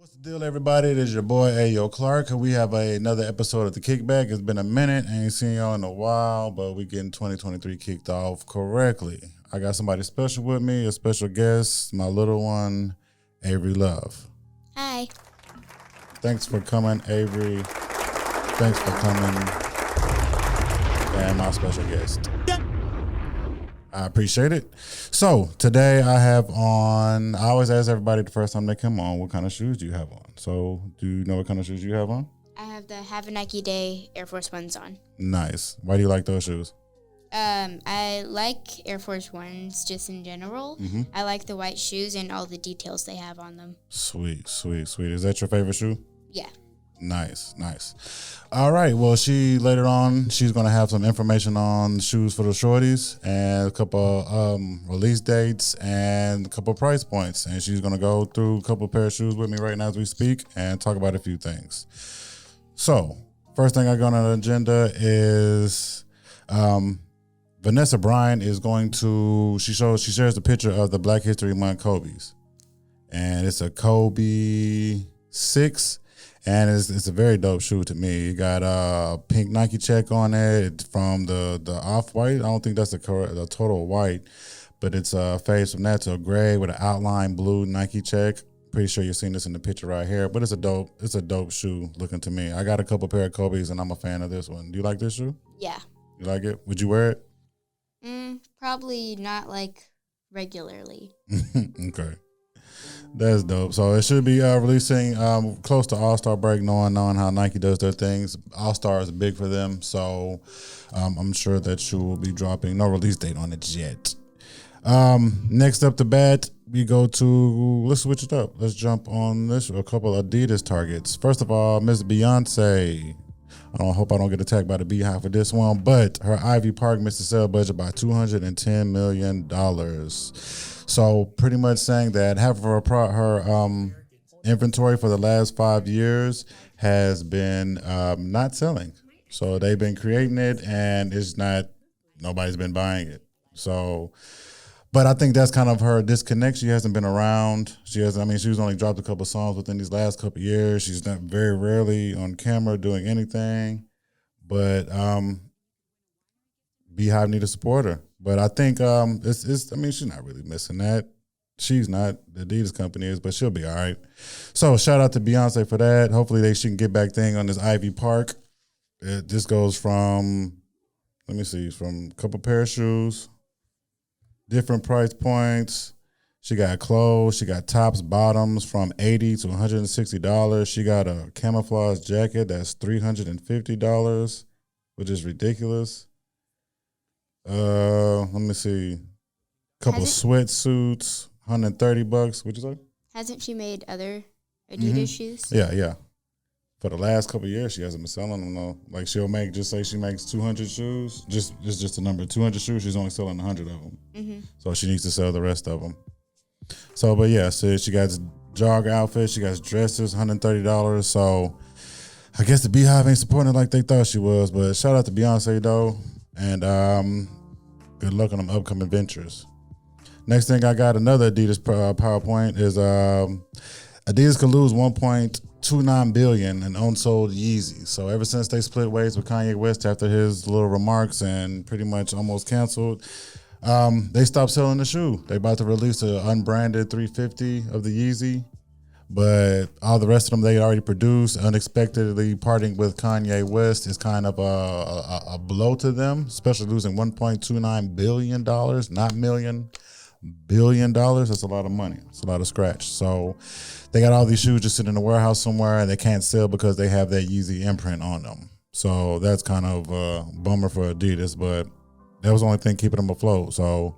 What's the deal, everybody? It is your boy, Ayo Clark. We have another episode of the Kickback. It's been a minute. I ain't seen y'all in a while, but we getting 2023 kicked off correctly. I got somebody special with me, a special guest, my little one, Avery Love. Hi. Thanks for coming, Avery. Thanks for coming. And my special guest. I appreciate it. So today I have on, I always ask everybody the first time they come on, what kind of shoes do you have on? So do you know what kind of shoes you have on? I have the Have a Nike Day Air Force Ones on. Nice. Why do you like those shoes? I like Air Force Ones just in general. Mm-hmm. I like the white shoes and all the details they have on them. Sweet, sweet, sweet. Is that your favorite shoe? Yeah. Nice, nice. All right. Well, later on, she's going to have some information on shoes for the shorties and a couple release dates and a couple price points. And she's going to go through a couple pair of shoes with me right now as we speak and talk about a few things. So, first thing I got on the agenda is Vanessa Bryant is going to, she shares the picture of the Black History Month Kobe's. And it's a Kobe 6. And it's a very dope shoe to me. You got a pink Nike check on it from the off-white. I don't think that's the total white, but it's a fades from that to a gray with an outline blue Nike check. Pretty sure you've seen this in the picture right here, but it's a dope shoe looking to me. I got a couple pair of Kobe's and I'm a fan of this one. Do you like this shoe? Yeah. You like it? Would you wear it? Probably not like regularly. Okay. That's dope. So it should be releasing close to All-Star break, knowing how Nike does their things. All-Star is big for them, so I'm sure that shoe will be dropping. No release date on it yet. Next up to bat, we go to, let's switch it up. Let's jump on this, a couple Adidas targets. First of all, Miss Beyonce. I hope I don't get attacked by the Beehive for this one, but her Ivy Park missed the sale budget by $210 million. So pretty much saying that half of her inventory for the last 5 years has been not selling. So they've been creating it and nobody's been buying it. So, but I think that's kind of her disconnect. She hasn't been around. She's only dropped a couple songs within these last couple years. She's not very rarely on camera doing anything. But Beehive need to support her. But I think she's not really missing that. She's not. The Adidas company is, but she'll be all right. So shout out to Beyonce for that. Hopefully she can get back thing on this Ivy Park. This goes from a couple pair of shoes, different price points. She got clothes. She got tops, bottoms from $80 to $160. She got a camouflage jacket that's $350, which is ridiculous. Let me see. Couple sweatsuits, $130. What'd you say? Hasn't she made other Adidas shoes? Yeah. For the last couple of years, she hasn't been selling them though. Like she makes 200 shoes. Just a number, 200 shoes. She's only selling 100 of them. Mm-hmm. So she needs to sell the rest of them. So, but yeah, so she got jog outfits. She got dresses, $130. So I guess the Beehive ain't supporting it like they thought she was. But shout out to Beyonce though, and good luck on them upcoming ventures. Next thing I got another Adidas PowerPoint is Adidas could lose $1.29 billion in unsold Yeezys. So ever since they split ways with Kanye West after his little remarks and pretty much almost canceled, they stopped selling the shoe. They about to release an unbranded 350 of the Yeezy, but all the rest of them they already produced. Unexpectedly parting with Kanye West is kind of a blow to them, especially losing $1.29 billion, not million, $1 billion. That's a lot of money. It's a lot of scratch. So they got all these shoes just sitting in the warehouse somewhere and they can't sell because they have that Yeezy imprint on them. So that's kind of a bummer for Adidas, but that was the only thing keeping them afloat. So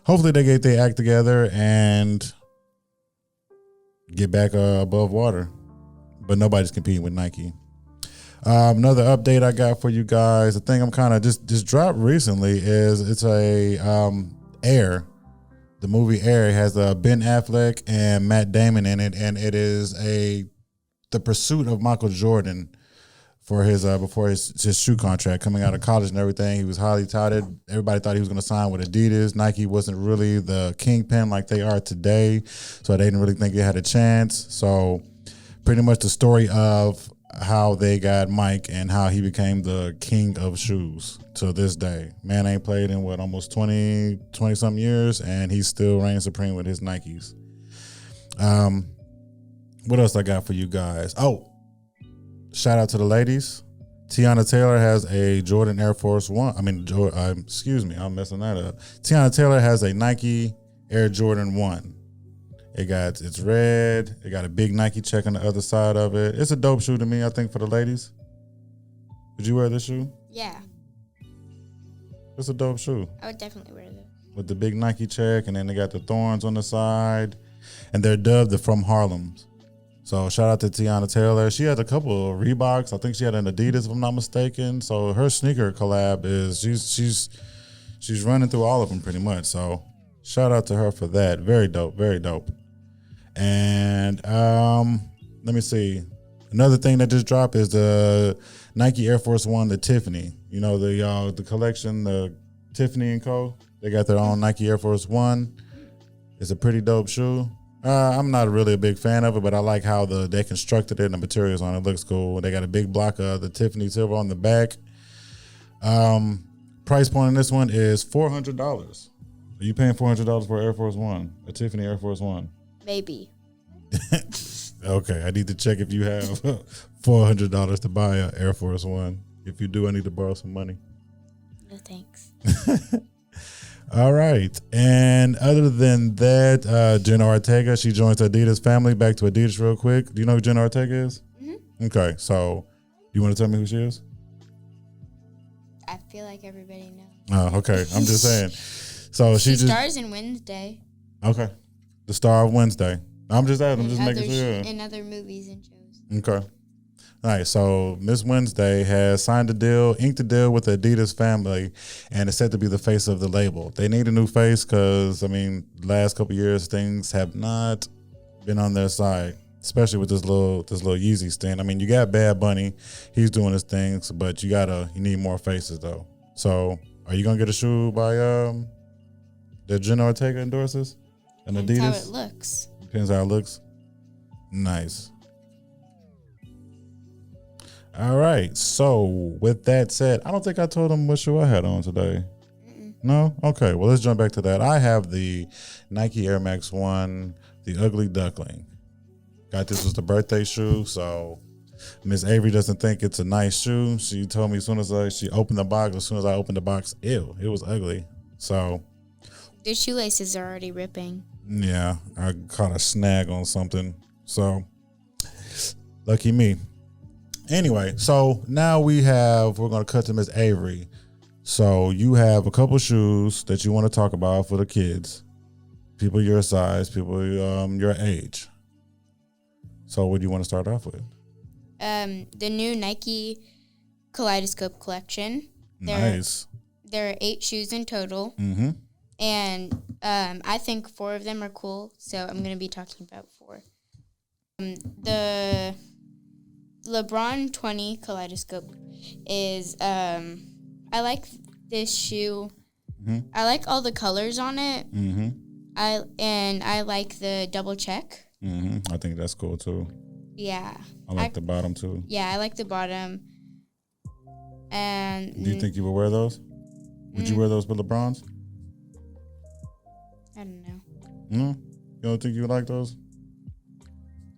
hopefully they get their act together and get back above water, but nobody's competing with Nike. Another update I got for you guys, the thing I'm kind of just dropped recently is it's Air. The movie Air has Ben Affleck and Matt Damon in it, and it is the pursuit of Michael Jordan for his before his shoe contract coming out of college and everything. He was highly touted. Everybody thought he was going to sign with Adidas. Nike wasn't really the kingpin like they are today, so they didn't really think he had a chance. So pretty much the story of how they got Mike and how he became the king of shoes to this day. Man ain't played in almost 20 something years, and he still reigns supreme with his Nikes. What else I got for you guys? Oh, shout out to the ladies. Tiana Taylor has a Jordan Air Force One. Excuse me, I'm messing that up. Tiana Taylor has a Nike Air Jordan 1. It's red. It got a big Nike check on the other side of it. It's a dope shoe to me, I think, for the ladies. Would you wear this shoe? Yeah. It's a dope shoe. I would definitely wear this. With the big Nike check, and then they got the thorns on the side. And they're dubbed the From Harlems. So shout out to Tiana Taylor. She had a couple of Reeboks. I think she had an Adidas, if I'm not mistaken. So her sneaker collab is she's running through all of them pretty much. So shout out to her for that. Very dope, very dope. And let me see. Another thing that just dropped is the Nike Air Force One, the Tiffany. You know, the collection, the Tiffany & Co. They got their own Nike Air Force One. It's a pretty dope shoe. I'm not really a big fan of it, but I like how they constructed it and the materials on it. Looks cool. They got a big block of the Tiffany silver on the back. Price point on this one is $400. Are you paying $400 for Air Force One, a Tiffany Air Force One? Maybe. Okay, I need to check if you have $400 to buy an Air Force One. If you do, I need to borrow some money. No thanks. All right. And other than that, Jenna Ortega, she joins the Adidas family. Back to Adidas real quick. Do you know who Jenna Ortega is? Mm-hmm. Okay, so you want to tell me who she is? I feel like everybody knows. Oh, okay. I'm just saying. So she stars in Wednesday. Okay. The star of Wednesday. I'm just making sure. In other movies and shows. Okay. All right, so Miss Wednesday has signed a deal, inked a deal with the Adidas family, and is set to be the face of the label. They need a new face because, last couple of years, things have not been on their side, especially with this little Yeezy stint. You got Bad Bunny. He's doing his things, but you need more faces, though. So are you going to get a shoe by that Jenna Ortega endorses? An Adidas? Depends how it looks. Depends how it looks. Nice. All right. So with that said, I don't think I told them what shoe I had on today. Mm-mm. No? Okay. Well, let's jump back to that. I have the Nike Air Max 1, the Ugly Duckling. This was the birthday shoe. So Miss Avery doesn't think it's a nice shoe. She told me she opened the box, as soon as I opened the box, ew, it was ugly. So the shoelaces are already ripping. Yeah. I caught a snag on something. So lucky me. Anyway, so now we're going to cut to Miss Avery. So you have a couple shoes that you want to talk about for the kids, people your size, people your age. So what do you want to start off with? The new Nike Kaleidoscope collection. Nice. There are 8 shoes in total. Mm-hmm. And I think 4 of them are cool, so I'm going to be talking about 4. The LeBron 20 Kaleidoscope is, I like this shoe. Mm-hmm. I like all the colors on it. Mm-hmm. I like the double check. Mm-hmm. I think that's cool too. Yeah. I like the bottom too. Yeah, I like the bottom. And do you think you would wear those? Would you wear those with LeBrons? I don't know. No? You don't think you would like those?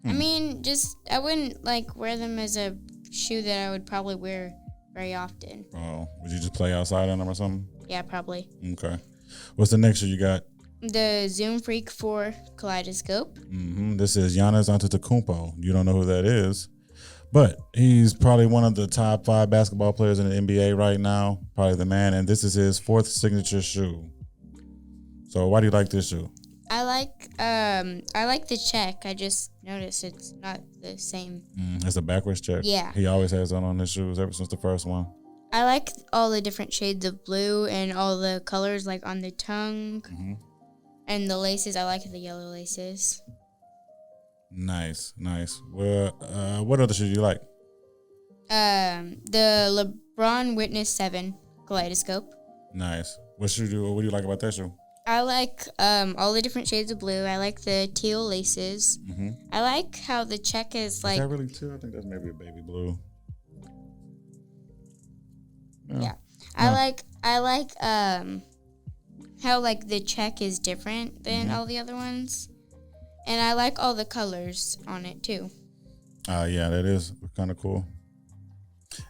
I wouldn't wear them as a shoe that I would probably wear very often. Oh, would you just play outside in them or something? Yeah, probably. Okay. What's the next shoe you got? The Zoom Freak 4 Kaleidoscope. Mm-hmm. This is Giannis Antetokounmpo. You don't know who that is, but he's probably one of the top 5 basketball players in the NBA right now. Probably the man, and this is his 4th signature shoe. So why do you like this shoe? I like the check. I just noticed it's not the same. It's a backwards check. Yeah. He always has that on his shoes ever since the first one. I like all the different shades of blue and all the colors on the tongue. Mm-hmm. And the laces. I like the yellow laces. Nice. Well, what other shoes do you like? The LeBron Witness 7 Kaleidoscope. Nice. What do you like about that shoe? I like all the different shades of blue. I like the teal laces. I like how the check is like. Is that really teal? I think that's maybe a baby blue. Yeah. I like how like the check is different than all the other ones. And I like all the colors on it too. Yeah, that is kind of cool.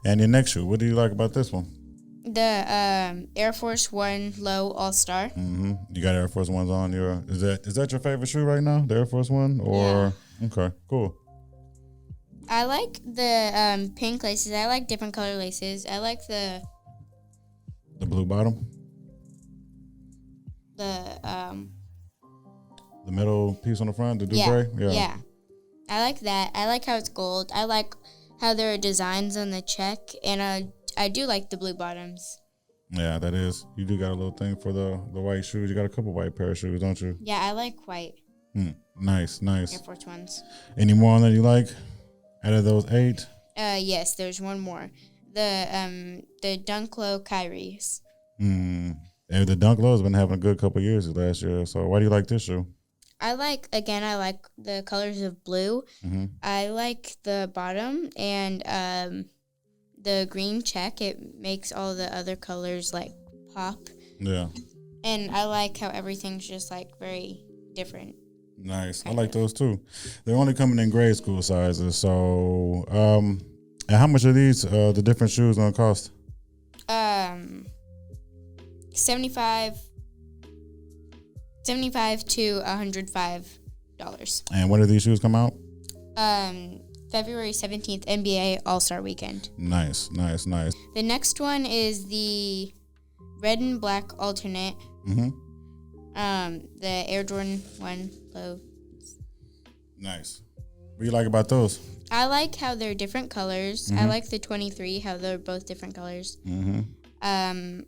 And your next shoe, what do you like about this one? The Air Force One Low All Star. You got Air Force Ones on your. Is that your favorite shoe right now? The Air Force One, or okay, cool. I like the pink laces. I like different color laces. I like the blue bottom. The middle piece on the front, the Dupree. Yeah. I like that. I like how it's gold. I like how there are designs on the check, and I do like the blue bottoms. Yeah, that is. You do got a little thing for the white shoes. You got a couple white pair of shoes, don't you? Yeah, I like white. Nice. Air Force Ones. Any more that you like out of those 8? Yes, there's one more. The Dunk Low Kyries. And the Dunk Low has been having a good couple of years last year. So why do you like this shoe? I like the colors of blue. I like the bottom and the green check. It makes all the other colors like pop. Yeah. And I like how everything's just like very different. Nice. I like those too. They're only coming in grade school sizes. So, and how much are these, the different shoes gonna cost? $75 to $105. And when do these shoes come out? February 17th, NBA All-Star Weekend. Nice. The next one is the red and black alternate. The Air Jordan 1 Low. Nice. What do you like about those? I like how they're different colors. I like the 23, how they're both different colors. I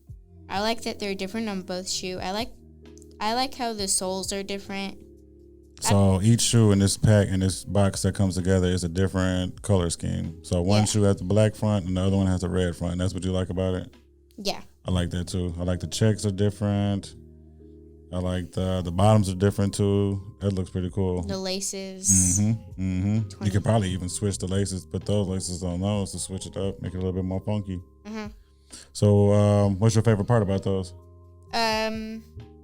like that they're different on both shoe. I like how the soles are different. So each shoe in this pack, in this box that comes together, is a different color scheme. So one shoe has the black front and the other one has the red front. That's what you like about it? Yeah. I like that too. I like the checks are different. I like the bottoms are different too. That looks pretty cool. The laces. You could probably even switch the laces, put those laces on those to switch it up, make it a little bit more funky. So what's your favorite part about those?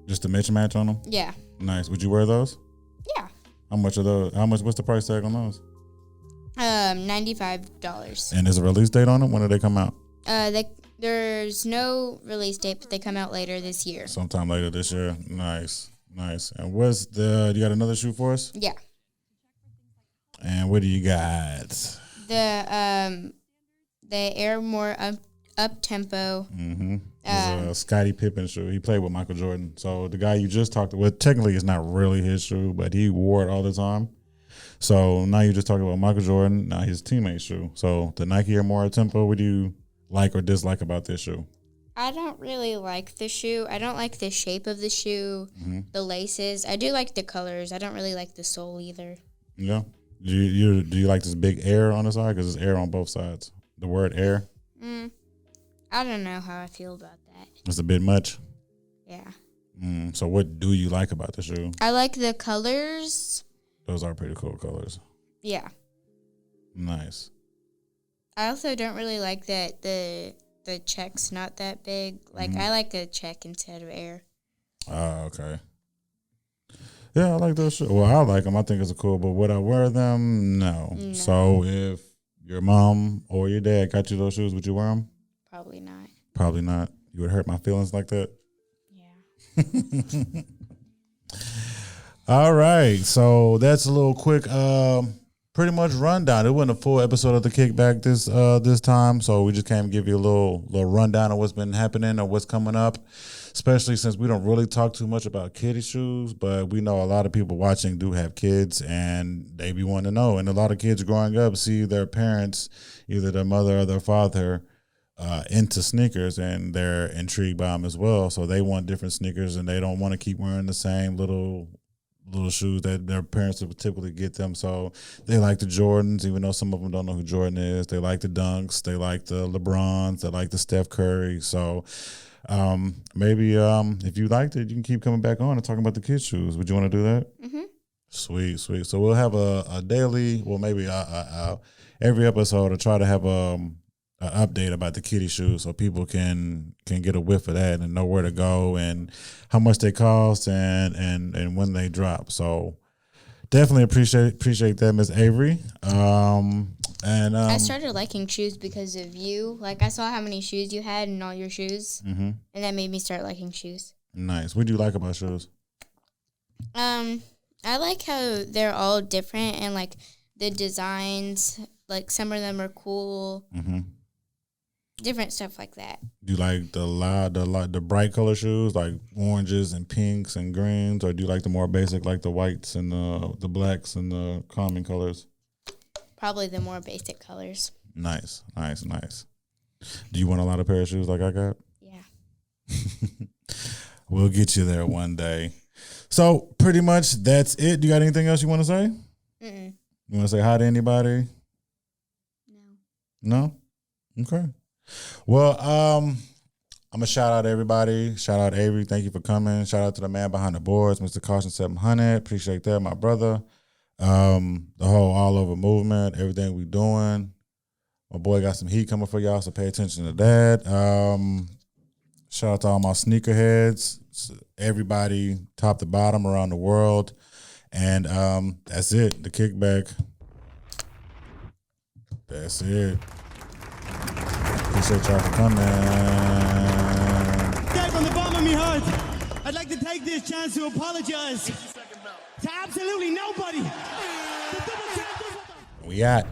Just the mismatch on them? Yeah. Nice. Would you wear those? Yeah. How much are those? What's the price tag on those? $95. And there's a release date on them? When do they come out? There's no release date, but they come out later this year. Sometime later this year. Nice. And you got another shoe for us? Yeah. And what do you got? The Air More up tempo. It's a Scottie Pippen shoe. He played with Michael Jordan. So the guy you just talked about, technically it's not really his shoe, but he wore it all the time. So now you're just talking about Michael Jordan, now his teammate's shoe. So the Nike Air More tempo, what do you like or dislike about this shoe? I don't really like the shoe. I don't like the shape of the shoe, the laces. I do like the colors. I don't really like the sole either. Yeah. Do you like this big air on the side? Because there's air on both sides. The word air. I don't know how I feel about that. It's a bit much? Yeah. So what do you like about the shoe? I like the colors. Those are pretty cool colors. Yeah. Nice. I also don't really like that the check's not that big. Like, I like a check instead of air. Oh, okay. Yeah, I like those shoes. Well, I like them. I think it's cool. But would I wear them? No. So if your mom or your dad got you those shoes, would you wear them? Probably not. Probably not. You would hurt my feelings like that? Yeah. All right. So that's a little quick, pretty much rundown. It wasn't a full episode of the Kickback this time. So we just came to give you a little rundown of what's been happening or what's coming up, especially since we don't really talk too much about kiddie shoes, but we know a lot of people watching do have kids and they be wanting to know. And a lot of kids growing up see their parents, either their mother or their father, into sneakers, and they're intrigued by them as well. So they want different sneakers and they don't want to keep wearing the same little shoes that their parents would typically get them. So they like the Jordans, even though some of them don't know who Jordan is. They like the Dunks. They like the LeBrons. They like the Steph Curry. So Maybe if you liked it, you can keep coming back on and talking about the kids' shoes. Would you want to do that? Mm-hmm. Sweet. So we'll have a daily, well, maybe every episode to try to have an update about the kiddie shoes so people can get a whiff of that and know where to go and how much they cost and when they drop. So definitely appreciate that, Miss Avery. I started liking shoes because of you. Like, I saw how many shoes you had and all your shoes, and that made me start liking shoes. Nice. What do you like about shoes? I like how they're all different and, like, the designs, like, some of them are cool. Mm-hmm. Different stuff like that. Do you like the bright color shoes, like oranges and pinks and greens, or do you like the more basic, like the whites and the blacks and the common colors? Probably the more basic colors. Nice. Do you want a lot of pair of shoes like I got? Yeah. We'll get you there one day. So pretty much that's it. Do you got anything else you want to say? Mm-mm. You want to say hi to anybody? No? Okay. Well, I'm going to shout out everybody. Shout out Avery. Thank you for coming. Shout out to the man behind the boards, Mr. Caution 700. Appreciate that, my brother. The whole all over movement, everything we doing. My boy got some heat coming for y'all, so pay attention to that. Shout out to all my sneakerheads, everybody top to bottom around the world. And that's it, the kickback. That's it. Appreciate y'all for coming. Okay, from the bottom of my heart, I'd like to take this chance to apologize to absolutely nobody. We out.